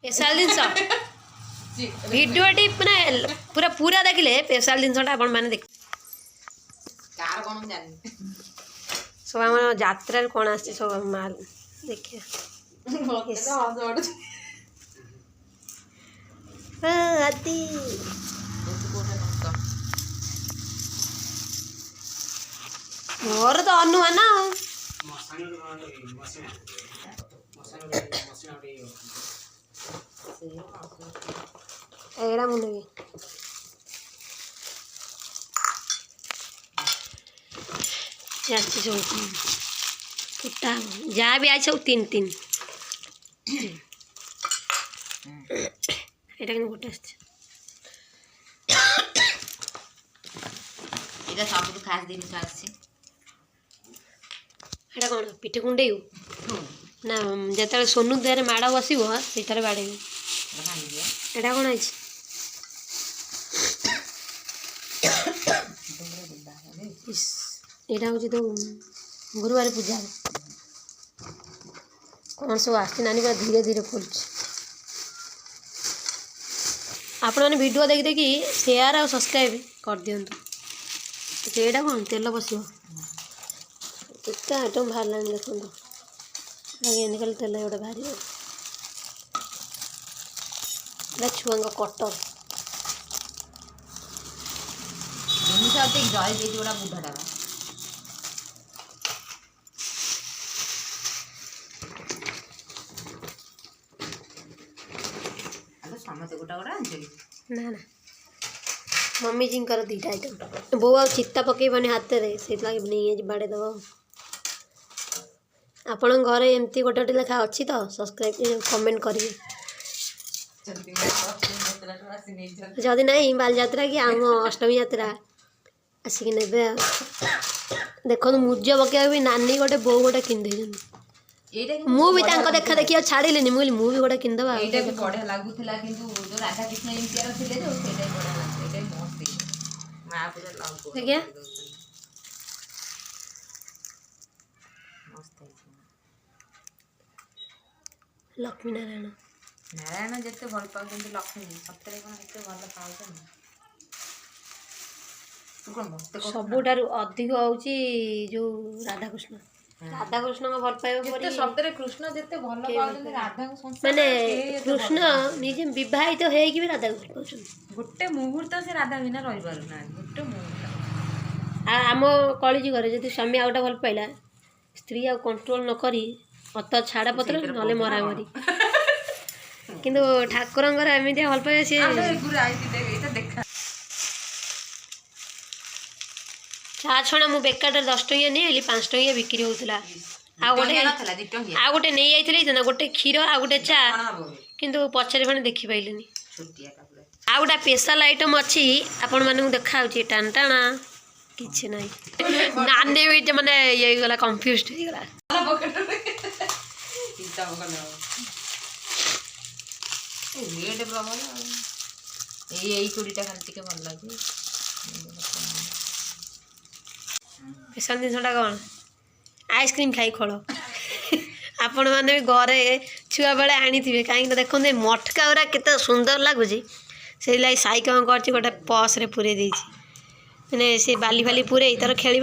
special जिनस video T माने पूरा पूरा देखले स्पेशल जिनसटा आपण माने देख कार कोन जानि सब हम यात्रा रे कोन आछे सब माल देखिए आती मोर तो अनुमान एड़ा मुने जाची सब फुटा जहाँ भी आई सब तीन तीन এটা কিন্তু গোটা আসছে এটা সবুজ খাস জিনিস আছে এটা কোন পিঠে কুଣ୍ଡେଇ না যেତେବେଳେ সোনু ଦେହରେ ମାଡ଼ ବସିବ ସେଇଟାରେ ବାଡ଼େଇବି এটা কোন আছে এটা হচ্ছে তো गुरुवार पूजा कौन सब आसती नानी पूरा धीरे धीरे खोलुଛି आपण मैंने वीडियो देखी देखी शेयर और सब्सक्राइब कर दिंतु एटा कौन तेल बसो केते आइटम बाहर लानी देखो लगे कल तेल गोटे बाहर छुआ कटर जय दे गोटा बुढ़ाटा समझे गोटा गोटा ना ना मम्मी जी दीटा आइटम बो आ चित्ता पकईबनी हाथ में से नहीं बाड़े दब आपण घरे एमती गोटे गोटे लेखा अच्छी तो सब्सक्राइब कमेंट करेंगे जदि नहीं बालଯାତ୍ରା कि आम अष्टमी यात्रा आसिक ने देखो मुर्ज पकड़ा भी नानी गोटे बो गोटे किंदे मु भी देखा देखी छाड़िली मुझे मु भी गोटे किनदबा बढ़िया लगुला कि जो राधा कृष्ण एमतीआर थे जो आज्ञा लक्ष्मी नारायण नारायण जिते भल पाँच लक्ष्मी सतरे कौन एत भल पाँच सबुठारु अधिक होउची जो राधाकृष्ण राधाकृष्ण को भल पाइबा सतरे कृष्ण जिते भल पाउछन राधा को संसार माने कृष्ण निजे विवाहित हेकि भी राधा को भल पाउछन गोटे मुहूर्त से राधा बिना रहि पारु ना गोटे मुहूर्त आम कलिजी घरे जदि स्वामी आउटा भल पाइला स्त्री आ कंट्रोल न करी अत छाड़ा पत्र नले मरा मरी किंतु ठाकुरंगर एमिति भल पाइबा से चा छणा मु बेकार 10 टंकिया नहीं 5 टंकिया बिक्री होता आ गोटे नहीं जाइए ना गोटे क्षीर आ गोटे चा किंतु पछरे फणे देखी पाइलेनी आ गोटा स्पेशल आइटम अच्छी आपण मानू देखा टाण टाणा किसी ना नानी भी माने ये गला कंफ्यूज हो गला रेड प्रबल यही चूड़ीटा खाली टिके भल लगे स्पेशल जिनसटा कौन आइसक्रीम खाई खोल आपण मैंने भी घरे छुआ बेले आनी थे कहीं देखते मटका गुरा केते सुंदर लगुच से लगे साई कौन कर गोटे पस रे पूरे मैंने से बाली फाली पूरे तर खेल